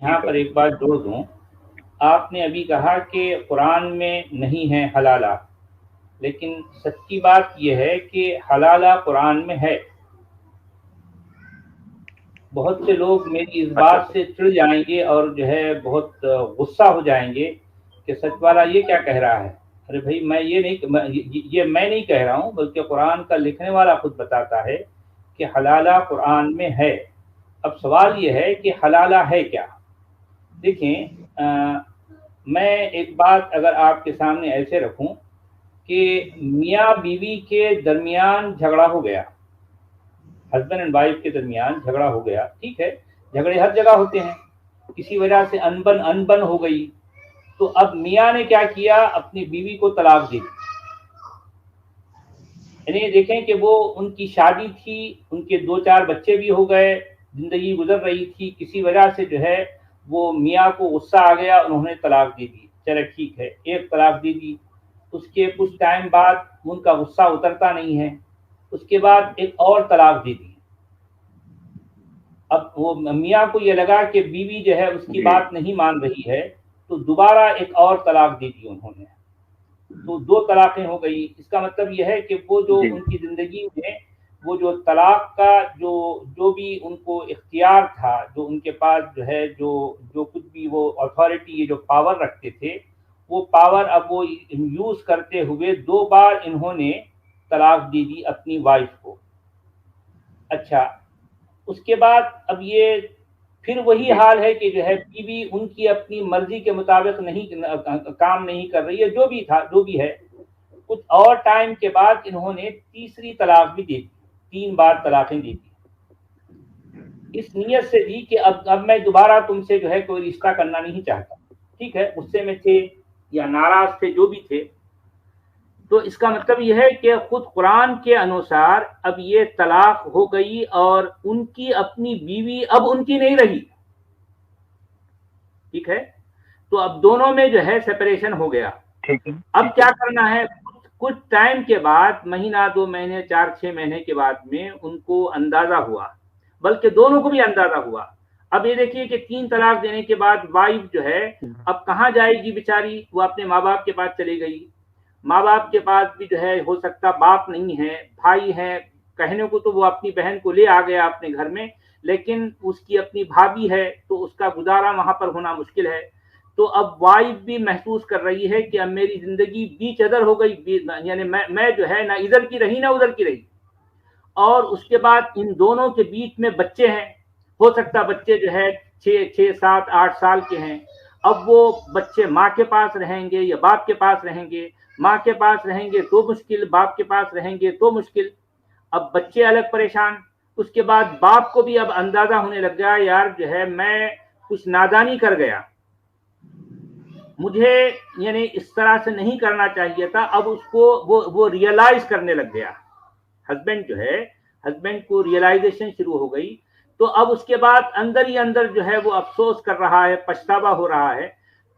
یہاں پر ایک بات جوڑ دوں. آپ نے ابھی کہا کہ قرآن میں نہیں ہے حلالہ، لیکن سچی بات یہ ہے کہ حلالہ قرآن میں ہے. بہت سے لوگ میری اس بات سے چڑ جائیں گے اور جو ہے بہت غصہ ہو جائیں گے کہ سچ والا یہ کیا کہہ رہا ہے. ارے بھائی میں یہ میں نہیں کہہ رہا ہوں، بلکہ قرآن کا لکھنے والا خود بتاتا ہے کہ حلالہ قرآن میں ہے. اب سوال یہ ہے کہ حلالہ ہے کیا. دیکھیں، میں ایک بات اگر آپ کے سامنے ایسے رکھوں کہ میاں بیوی کے درمیان جھگڑا ہو گیا، ہسبینڈ اینڈ وائف کے درمیان جھگڑا ہو گیا، ٹھیک ہے، جھگڑے ہر جگہ ہوتے ہیں، کسی وجہ سے انبن ہو گئی، تو اب میاں نے کیا کیا، اپنی بیوی کو طلاق دے دی. یعنی دیکھیں کہ وہ ان کی شادی تھی، ان کے 2-4 بچے بھی ہو گئے، زندگی گزر رہی تھی، کسی وجہ سے جو ہے وہ میاں کو غصہ آ گیا، انہوں نے طلاق دے دی. چلے ٹھیک ہے، ایک طلاق دے دی، اس کے کچھ ٹائم بعد ان کا غصہ اترتا نہیں ہے، اس کے بعد ایک اور طلاق دے دی. اب وہ میاں کو یہ لگا کہ بیوی جو ہے اس کی بات نہیں مان رہی ہے، تو دوبارہ ایک اور طلاق دے دی انہوں نے، تو 2 طلاقیں ہو گئی. اس کا مطلب یہ ہے کہ وہ جو ان کی زندگی میں وہ جو طلاق کا جو بھی ان کو اختیار تھا، جو ان کے پاس جو ہے جو کچھ بھی وہ اتھارٹی، یہ جو پاور رکھتے تھے، وہ پاور اب وہ یوز کرتے ہوئے 2 بار انہوں نے طلاق دے دی اپنی وائف کو. اچھا، اس کے بعد اب یہ پھر وہی حال ہے کہ جو ہے بیوی ان کی اپنی مرضی کے مطابق کام نہیں کر رہی ہے، جو بھی ہے. کچھ اور ٹائم کے بعد انہوں نے تیسری طلاق بھی دے دی، 3 بار طلاقیں دی تھی، اس نیت سے دی کہ اب میں دوبارہ تم سے جو ہے کوئی رشتہ کرنا نہیں چاہتا. ٹھیک ہے، غصے میں تھے یا ناراض تھے، جو بھی تھے. تو اس کا مطلب یہ ہے کہ خود قرآن کے انوسار اب یہ طلاق ہو گئی اور ان کی اپنی بیوی اب ان کی نہیں رہی. ٹھیک ہے، تو اب دونوں میں جو ہے سپریشن ہو گیا. اب کیا کرنا ہے، کچھ ٹائم کے بعد، مہینہ 2 مہینے 4-6 مہینے کے بعد میں ان کو اندازہ ہوا، بلکہ دونوں کو بھی اندازہ ہوا. اب یہ دیکھیے کہ 3 طلاق دینے کے بعد وائف جو ہے اب کہاں جائے گی بیچاری، وہ اپنے ماں باپ کے پاس چلی گئی. ماں باپ کے پاس بھی جو ہے ہو سکتا باپ نہیں ہے، بھائی ہے، کہنے کو تو وہ اپنی بہن کو لے آ گیا اپنے گھر میں، لیکن اس کی اپنی بھابھی ہے، تو اس کا گزارا وہاں پر ہونا مشکل ہے. تو اب وائف بھی محسوس کر رہی ہے کہ اب میری زندگی بیچ ادھر ہو گئی، یعنی میں جو ہے نہ ادھر کی رہی نہ ادھر کی رہی. اور اس کے بعد ان دونوں کے بیچ میں بچے ہیں، ہو سکتا بچے جو ہے 6-7-8 سال کے ہیں. اب وہ بچے ماں کے پاس رہیں گے یا باپ کے پاس رہیں گے، ماں کے پاس رہیں گے تو مشکل، باپ کے پاس رہیں گے تو مشکل. اب بچے الگ پریشان. اس کے بعد باپ کو بھی اب اندازہ ہونے لگ گیا، یار جو ہے میں کچھ نادانی کر گیا، مجھے یعنی اس طرح سے نہیں کرنا چاہیے تھا. اب اس کو وہ ریئلائز کرنے لگ گیا، ہسبینڈ جو ہے، ہسبینڈ کو ریئلائزیشن شروع ہو گئی. تو اب اس کے بعد اندر ہی اندر جو ہے وہ افسوس کر رہا ہے، پچھتاوا ہو رہا ہے.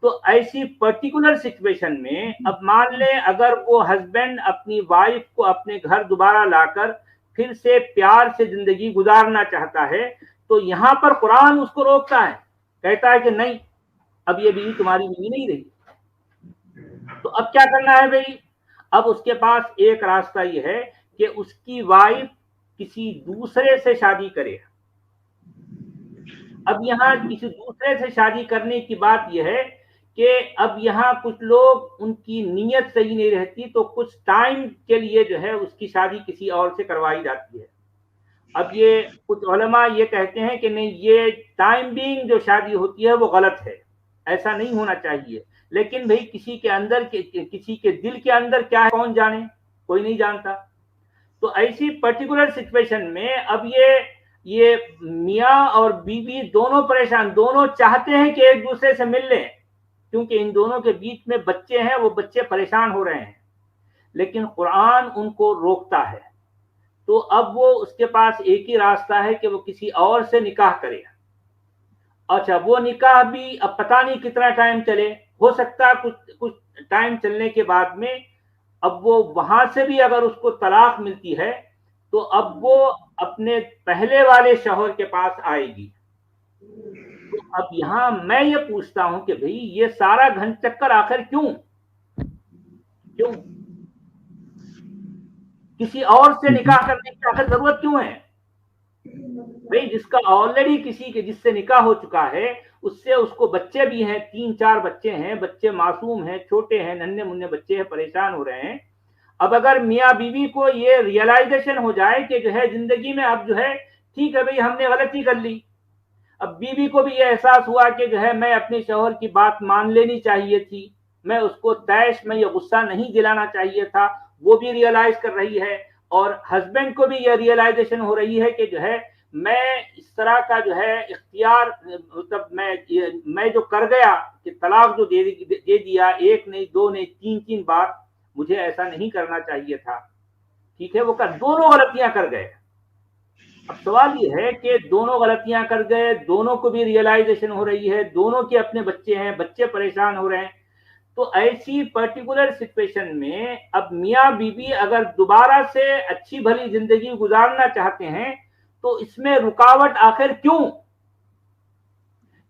تو ایسی پرٹیکولر سچویشن میں اب مان لیں اگر وہ ہسبینڈ اپنی وائف کو اپنے گھر دوبارہ لا کر پھر سے پیار سے زندگی گزارنا چاہتا ہے، تو یہاں پر قرآن اس کو روکتا ہے، کہتا ہے کہ نہیں، اب یہ بیوی تمہاری بیوی نہیں رہی. تو اب کیا کرنا ہے بھائی، اب اس کے پاس ایک راستہ یہ ہے کہ اس کی وائف کسی دوسرے سے شادی کرے. اب یہاں کسی دوسرے سے شادی کرنے کی بات یہ ہے کہ اب یہاں کچھ لوگ ان کی نیت صحیح نہیں رہتی، تو کچھ ٹائم کے لیے جو ہے اس کی شادی کسی اور سے کروائی جاتی ہے. اب یہ کچھ علماء یہ کہتے ہیں کہ نہیں، یہ ٹائم بینگ جو شادی ہوتی ہے وہ غلط ہے، ایسا نہیں ہونا چاہیے. لیکن بھئی کسی کے اندر کسی کے دل کے اندر کیا ہے کون جانے، کوئی نہیں جانتا. تو ایسی پرٹیکولر سچویشن میں اب یہ میاں اور بیوی دونوں پریشان، دونوں چاہتے ہیں کہ ایک دوسرے سے مل لیں، کیونکہ ان دونوں کے بیچ میں بچے ہیں، وہ بچے پریشان ہو رہے ہیں، لیکن قرآن ان کو روکتا ہے. تو اب وہ اس کے پاس ایک ہی راستہ ہے کہ وہ کسی اور سے نکاح کرے. اچھا، وہ نکاح بھی اب پتہ نہیں کتنا ٹائم چلے، ہو سکتا ہے کچھ ٹائم چلنے کے بعد میں اب وہ وہاں سے بھی اگر اس کو طلاق ملتی ہے تو اب وہ اپنے پہلے والے شوہر کے پاس آئے گی. تو اب یہاں میں یہ پوچھتا ہوں کہ بھئی یہ سارا گھن چکر آخر کیوں کسی اور سے نکاح کرنے کی آخر ضرورت کیوں ہے؟ بھئی جس کا آلریڈی کسی کے جس سے نکاح ہو چکا ہے اس سے اس کو بچے بھی ہیں، 3-4 بچے ہیں، بچے معصوم ہیں، چھوٹے ہیں، ننھے منھے بچے ہیں، پریشان ہو رہے ہیں. اب اگر میاں بیوی کو یہ ریئلائزیشن ہو جائے کہ جو ہے زندگی میں اب جو ہے ٹھیک ہے بھئی ہم نے غلطی کر لی، اب بیوی کو بھی یہ احساس ہوا کہ جو ہے میں اپنے شوہر کی بات مان لینی چاہیے تھی، میں اس کو طیش میں یہ غصہ نہیں دلانا چاہیے تھا، وہ بھی ریئلائز کر رہی ہے، اور ہسبینڈ کو بھی یہ ریئلائزیشن ہو رہی ہے کہ جو ہے میں اس طرح کا جو ہے اختیار مطلب میں جو کر گیا کہ طلاق جو دے دیا، 1 نہیں 2 نہیں 3 بار، مجھے ایسا نہیں کرنا چاہیے تھا. ٹھیک ہے، وہ دونوں غلطیاں کر گئے. اب سوال یہ ہے کہ دونوں غلطیاں کر گئے، دونوں کو بھی ریئلائزیشن ہو رہی ہے، دونوں کے اپنے بچے ہیں، بچے پریشان ہو رہے ہیں. تو ایسی پرٹیکولر سچویشن میں اب میاں بیوی اگر دوبارہ سے اچھی بھلی زندگی گزارنا چاہتے ہیں تو اس میں رکاوٹ آخر کیوں؟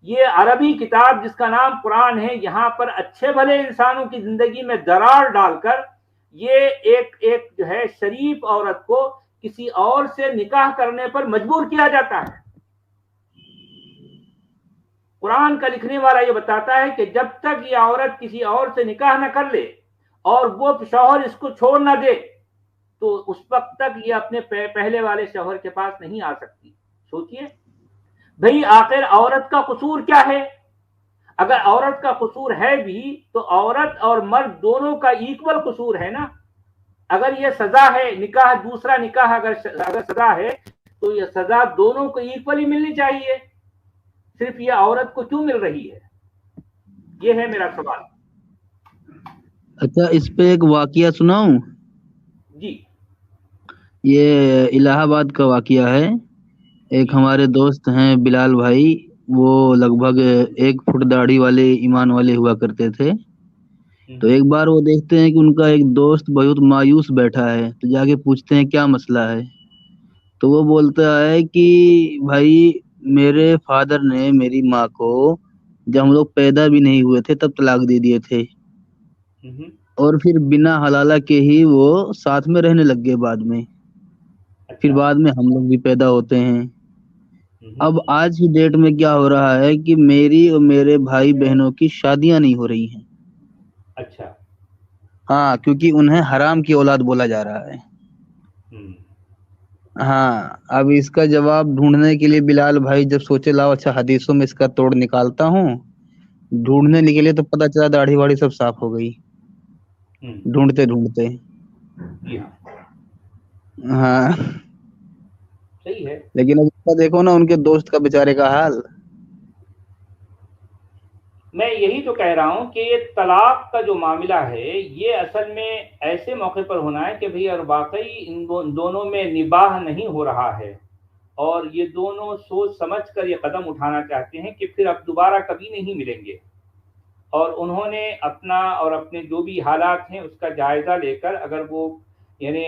یہ عربی کتاب جس کا نام قرآن ہے، یہاں پر اچھے بھلے انسانوں کی زندگی میں درار ڈال کر یہ ایک جو ہے شریف عورت کو کسی اور سے نکاح کرنے پر مجبور کیا جاتا ہے. قرآن کا لکھنے والا یہ بتاتا ہے کہ جب تک یہ عورت کسی اور سے نکاح نہ کر لے اور وہ شوہر اس کو چھوڑ نہ دے تو اس وقت تک یہ اپنے پہلے والے شوہر کے پاس نہیں آ سکتی. سوچئے بھئی آخر عورت کا قصور کیا ہے؟ اگر عورت کا قصور ہے بھی تو عورت اور مرد دونوں کا ایکول قصور ہے نا. اگر یہ سزا ہے، نکاح دوسرا نکاح اگر سزا ہے تو یہ سزا دونوں کو ایکولی ملنی چاہیے، صرف یہ عورت کو کیوں مل رہی ہے؟ یہ ہے میرا سوال. اچھا اس پہ ایک واقعہ سناؤں؟ جی. یہ الہ آباد کا واقعہ ہے. ایک ہمارے دوست ہیں بلال بھائی، وہ لگ بھگ 1 فٹ داڑھی والے ایمان والے ہوا کرتے تھے. تو ایک بار وہ دیکھتے ہیں کہ ان کا ایک دوست بہت مایوس بیٹھا ہے، تو جا کے پوچھتے ہیں کیا مسئلہ ہے. تو وہ بولتا ہے کہ بھائی میرے فادر نے میری ماں کو جب ہم لوگ پیدا بھی نہیں ہوئے تھے تب طلاق دے دیے تھے، اور پھر بنا حلالہ کے ہی وہ ساتھ میں رہنے لگ گئے بعد میں. پھر بعد میں ہم لوگ بھی پیدا ہوتے ہیں. اب آج کی ڈیٹ میں کیا ہو رہا ہے کہ میری اور میرے بھائی بہنوں کی شادیاں نہیں ہو رہی ہیں. اچھا. ہاں، کیونکہ انہیں حرام کی اولاد بولا جا رہا ہے. ہاں، اب اس کا جواب ڈھونڈنے کے لیے بلال بھائی جب سوچے لاؤ اچھا حدیثوں میں اس کا توڑ نکالتا ہوں، ڈھونڈنے نکلے تو پتہ چلا داڑھی واڑی سب صاف ہو گئی ڈھونڈتے ڈھونڈتے. ہاں صحیح ہے. لیکن اب دیکھو نا ان کے دوست کا بیچارے کا حال. میں یہی تو کہہ رہا ہوں کہ یہ طلاق کا جو معاملہ ہے یہ اصل میں ایسے موقع پر ہونا ہے کہ بھئی اور واقعی ان دونوں میں نباہ نہیں ہو رہا ہے اور یہ دونوں سوچ سمجھ کر یہ قدم اٹھانا چاہتے ہیں کہ پھر اب دوبارہ کبھی نہیں ملیں گے، اور انہوں نے اپنا اور اپنے جو بھی حالات ہیں اس کا جائزہ لے کر اگر وہ یعنی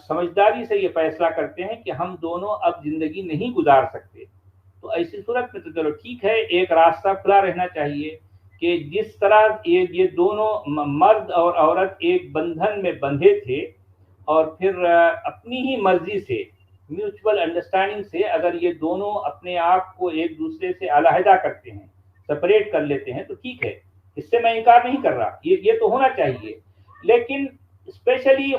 سمجھداری سے یہ فیصلہ کرتے ہیں کہ ہم دونوں اب زندگی نہیں گزار سکتے، تو ایسی صورت میں تو چلو ٹھیک ہے، ایک راستہ کھلا رہنا چاہیے کہ جس طرح یہ دونوں مرد اور عورت ایک بندھن میں بندھے تھے اور پھر اپنی ہی مرضی سے میوچول انڈرسٹینڈنگ سے اگر یہ دونوں اپنے آپ کو ایک دوسرے سے علیحدہ کرتے ہیں، سپریٹ کر لیتے ہیں، تو ٹھیک ہے، اس سے میں انکار نہیں کر رہا، یہ تو ہونا چاہیے. لیکن اسپیشلی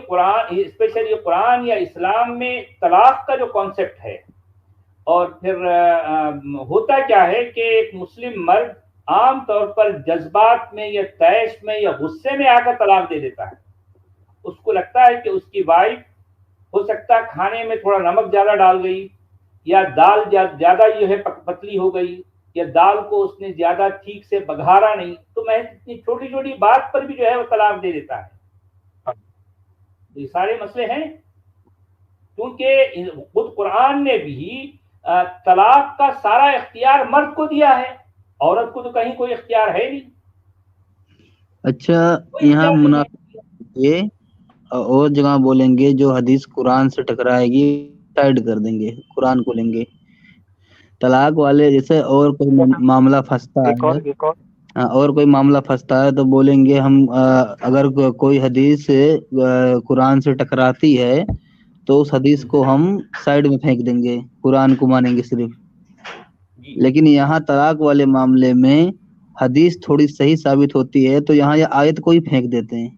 قرآن یا اسلام میں طلاق کا جو کانسیپٹ ہے، اور پھر ہوتا کیا ہے کہ ایک مسلم مرد عام طور پر جذبات میں یا طیش میں یا غصے میں آ کر طلاق دے دیتا ہے. اس کو لگتا ہے کہ اس کی وائف ہو سکتا ہے کھانے میں تھوڑا نمک زیادہ ڈال گئی، یا دال زیادہ جو ہے پتلی ہو گئی، یا دال کو اس نے زیادہ ٹھیک سے بگھارا نہیں، تو میں اتنی چھوٹی چھوٹی بات پر بھی جو ہے وہ طلاق دے دیتا ہے. یہ سارے مسئلے ہیں کیونکہ خود قرآن نے بھی طلاق کا سارا اختیار مرد کو دیا ہے، عورت کو تو کہیں کوئی اختیار ہے نہیں. اچھا یہاں منافق یہ اور جگہ بولیں گے جو حدیث قرآن سے ٹکرائے گی سائڈ کر دیں گے، قرآن کو لیں گے. طلاق والے جیسے اور کوئی معاملہ پھنستا ہے، اور کوئی معاملہ پھنستا ہے تو بولیں گے ہم اگر کوئی حدیث قرآن سے ٹکراتی ہے تو اس حدیث کو ہم سائڈ میں پھینک دیں گے، قرآن کو مانیں گے صرف. لیکن یہاں طلاق والے معاملے میں حدیث تھوڑی صحیح ثابت ہوتی ہے تو یہاں یہ آیت کو ہی پھینک دیتے ہیں.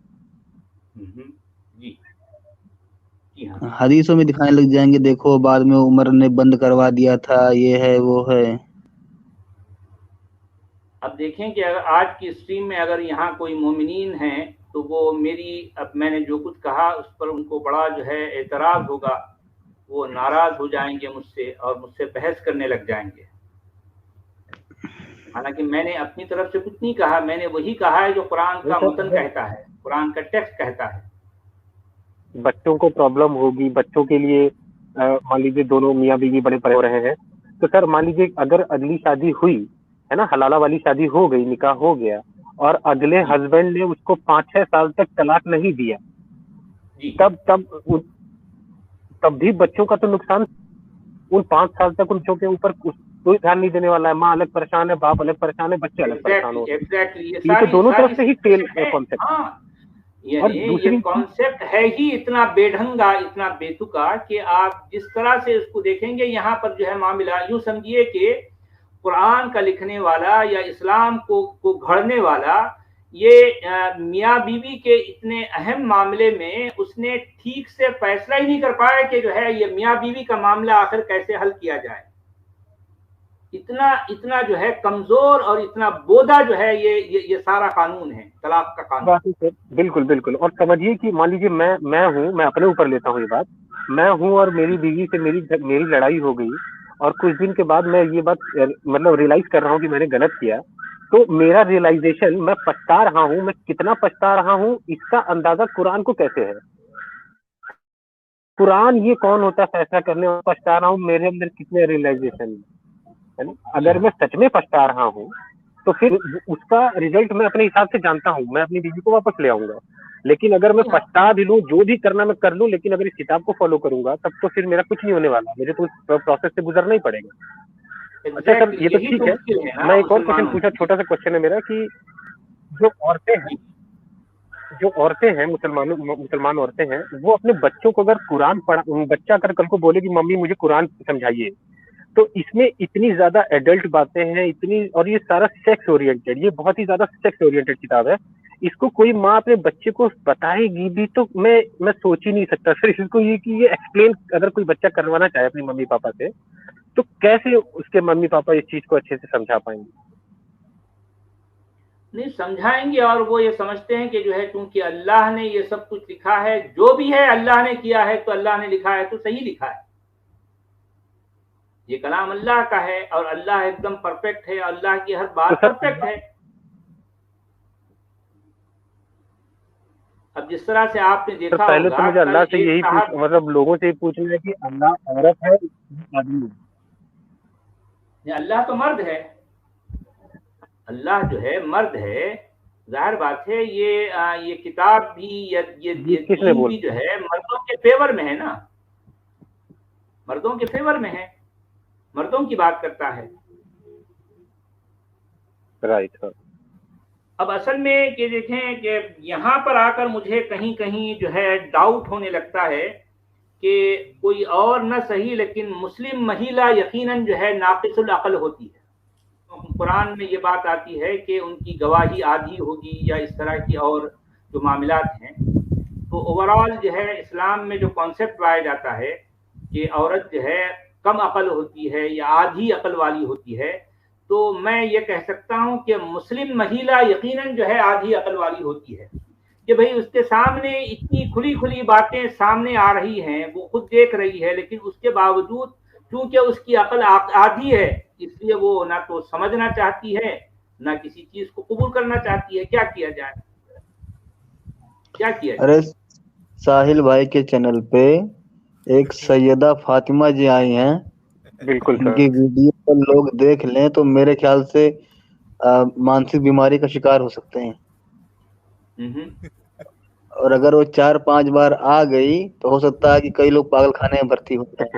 حدیثوں میں دکھانے لگ جائیں گے دیکھو بعد میں عمر نے بند کروا دیا تھا، یہ ہے وہ ہے. اب دیکھیں کہ اگر آج کی اسٹریم میں اگر یہاں کوئی مومنین ہیں تو وہ اب میں نے جو کچھ کہا اس پر ان کو بڑا جو ہے اعتراض ہوگا، وہ ناراض ہو جائیں گے مجھ سے اور مجھ سے بحث کرنے لگ جائیں گے. حالانکہ میں نے اپنی طرف سے کچھ نہیں کہا، میں نے وہی کہا ہے جو قرآن کا متن کہتا ہے، قرآن کا ٹیکسٹ کہتا ہے. بچوں کو پرابلم ہوگی، بچوں کے لیے مان لیجیے دونوں میاں بیوی بڑے پڑے ہو رہے ہیں تو سر مان لیجیے اگر اگلی شادی ہوئی ہے نا، حلالہ والی شادی ہو گئی، نکاح ہو گیا اور اگلے ہسبینڈ نے اس کو 5-6 سال تک طلاق نہیں دیا، تب بھی بچوں کا تو نقصان. ان 5 سال تک ان بچوں کے اوپر کوئی دھیان نہیں دینے والا ہے، ماں الگ پریشان ہے، باپ الگ پریشان ہے، بچے الگ پریشان ہو. یہ تو دونوں طرف سے ہی فیل کانسیپٹ. یعنی یہ کانسیپٹ ہے ہی اتنا بے ڈھنگا، اتنا بے تکا کہ آپ جس طرح سے اس کو دیکھیں گے یہاں پر جو ہے معاملہ یوں سمجھیے کہ قرآن کا لکھنے والا یا اسلام کو گھڑنے والا یہ میاں بیوی کے اتنے اہم معاملے میں اس نے ٹھیک سے فیصلہ ہی نہیں کر پایا کہ جو ہے یہ میاں بیوی کا معاملہ آخر کیسے حل کیا جائے. اتنا جو ہے کمزور اور اتنا بودا جو ہے یہ سارا قانون ہے، طلاق کا قانون. بالکل بالکل. اور سمجھیے کہ مان لیجیے میں ہوں، میں اپنے اوپر لیتا ہوں یہ بات، میں ہوں اور میری بیوی سے میری لڑائی ہو گئی اور کچھ دن کے بعد میں یہ بات مطلب ریئلائز کر رہا ہوں کہ میں نے غلط کیا، تو میرا ریئلائزیشن میں پچھتا رہا ہوں، میں کتنا پچھتا رہا ہوں اس کا اندازہ قرآن کو کیسے ہے. قرآن یہ کون ہوتا ہے فیصلہ کرنے میں پچھتا رہا ہوں، میرے اندر کتنے ریئلائزیشن. اگر میں سچ میں پچھتا رہا ہوں تو پھر اس کا ریزلٹ میں اپنے حساب سے جانتا ہوں، میں اپنی بیوی کو واپس لے آؤں گا. لیکن اگر میں پچھتا بھی لوں، جو بھی کرنا میں کر لوں، لیکن اگر اس کتاب کو فالو کروں گا تب تو پھر میرا کچھ نہیں ہونے والا، مجھے تو اس پروسیس سے گزرنا ہی پڑے گا. اچھا سر یہ تو ٹھیک ہے، میں ایک اور کوشچن پوچھا، چھوٹا سا کوشچن ہے میرا کہ جو عورتیں ہیں مسلمان عورتیں ہیں، وہ اپنے بچوں کو اگر قرآن بچہ اگر کل کو بولے کہ ممی مجھے قرآن سمجھائیے، تو اس میں اتنی زیادہ ایڈلٹ باتیں ہیں اور یہ سارا سیکس اورینٹڈ، یہ بہت ہی زیادہ سیکس اورینٹڈ کتاب ہے. اس کو کوئی ماں اپنے بچے کو بتائے گی بھی تو میں سوچ ہی نہیں سکتا سر اس کو یہ ایکسپلین اگر کوئی بچہ کروانا چاہے اپنی ممی پاپا سے تو کیسے اس کے ممی پاپا اس چیز کو اچھے سے سمجھا پائیں گے. نہیں سمجھائیں گے، اور وہ یہ سمجھتے ہیں کہ جو ہے چونکہ اللہ نے یہ سب کچھ لکھا ہے، جو بھی ہے اللہ نے کیا ہے تو اللہ نے لکھا ہے تو صحیح لکھا ہے. یہ کلام اللہ کا ہے اور اللہ ایک دم پرفیکٹ ہے، اللہ کی ہر بات پرفیکٹ ہے. اب جس طرح سے آپ نے دیکھا پہلے تو مجھے اللہ سے یہی مطلب لوگوں سے پوچھنا ہے کہ اللہ عورت ہے آدمی ہے؟ اللہ تو مرد ہے، اللہ جو ہے مرد ہے. ظاہر بات ہے یہ کتاب بھی یہ دین بھی جو ہے مردوں کے فیور میں ہے نا، مردوں کے فیور میں ہے، مردوں کی بات کرتا ہے. رائٹ. اب اصل میں کہ دیکھیں کہ یہاں پر آ کر مجھے کہیں کہیں جو ہے ڈاؤٹ ہونے لگتا ہے کہ کوئی اور نہ صحیح لیکن مسلم مہیلا یقیناً جو ہے ناقص العقل ہوتی ہے. قرآن میں یہ بات آتی ہے کہ ان کی گواہی آدھی ہوگی یا اس طرح کی اور جو معاملات ہیں. تو اوورال جو ہے اسلام میں جو کانسیپٹ پایا جاتا ہے کہ عورت جو ہے کم عقل ہوتی ہے یا آدھی عقل والی ہوتی ہے، تو میں یہ کہہ سکتا ہوں کہ مسلم مہیلا یقیناً جو ہے آدھی عقل والی ہوتی ہے کہ بھئی اس کے سامنے اتنی کھلی باتیں سامنے آ رہی ہیں، وہ خود دیکھ رہی ہے، لیکن اس کے باوجود چونکہ اس کی عقل آدھی ہے اس لیے وہ نہ تو سمجھنا چاہتی ہے نہ کسی چیز کو قبول کرنا چاہتی ہے. کیا کیا جائے؟ ارے ساحل بھائی کے چینل پہ ایک سیدہ فاطمہ جی آئی ہیں، بالکل ان کی ویڈیو پر لوگ دیکھ لیں تو میرے خیال سے مانسک بیماری کا شکار ہو سکتے ہیں. اور اگر وہ 4-5 بار آ گئی تو ہو سکتا ہے کہ کئی لوگ پاگل خانے میں بھرتی ہو جائیں.